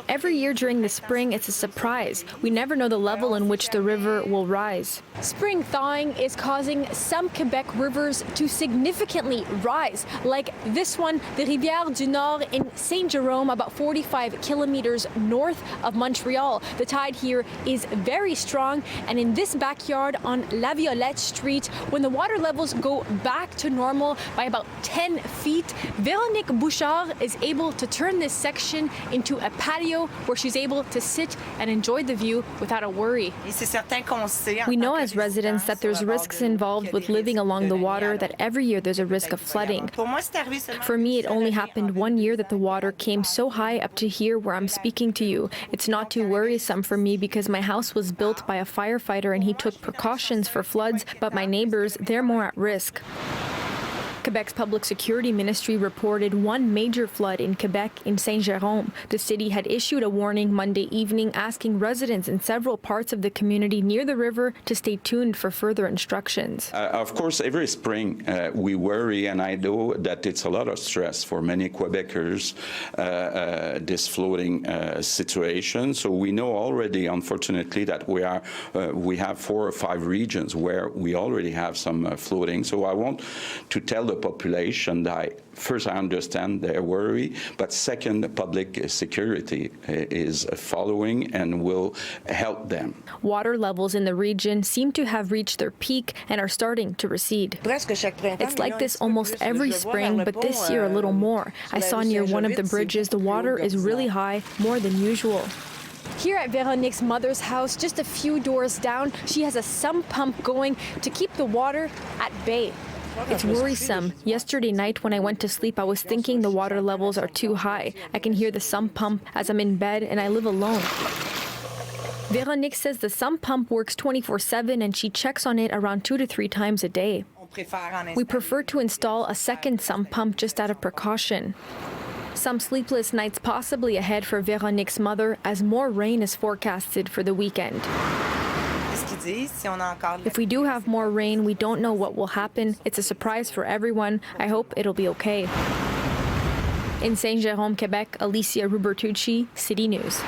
Every year during the spring, it's a surprise. We never know the level in which the river will rise. Spring thawing is causing some Quebec rivers to significantly rise, like this one, the Rivière du Nord in St-Jerome, about 45 kilometers north of Montreal. The tide here is very strong, and in this backyard on La Violette Street, when the water levels go back to normal by about 10 feet, Véronique Bouchard is able to turn this section into a patio where she's able to sit and enjoy the view without a worry. We know as residents that there's risks involved with living along the water, that every year there's a risk of flooding. For me, it only happened one year that the water came so high up to here where I'm speaking to you. It's not too worrisome for me because my house was built by a firefighter and he took precautions for floods, but my neighbors, they're more at risk. Quebec's Public Security Ministry reported one major flood in Quebec in St-Jerome. The city had issued a warning Monday evening asking residents in several parts of the community near the river to stay tuned for further instructions. Of course, every spring we worry, and I know that it's a lot of stress for many Quebecers, this flooding situation. So we know already, unfortunately, that we have 4 or 5 regions where we already have some flooding. So I want to tell the population that first, I understand their worry, but second, public security is following and will help them. Water levels in the region seem to have reached their peak and are starting to recede. It's like this almost every spring, but this year a little more. I saw near one of the bridges the water is really high, more than usual. Here at Véronique's mother's house, just a few doors down, she has a sump pump going to keep the water at bay. It's worrisome. Yesterday night when I went to sleep, I was thinking the water levels are too high. I can hear the sump pump as I'm in bed and I live alone. Véronique says the sump pump works 24/7 and she checks on it around 2 to 3 times a day. We prefer to install a second sump pump just out of precaution. Some sleepless nights possibly ahead for Véronique's mother as more rain is forecasted for the weekend. If we do have more rain, we don't know what will happen. It's a surprise for everyone. I hope it'll be okay. In St-Jerome, Quebec, Alyssia Rubertucci, City News.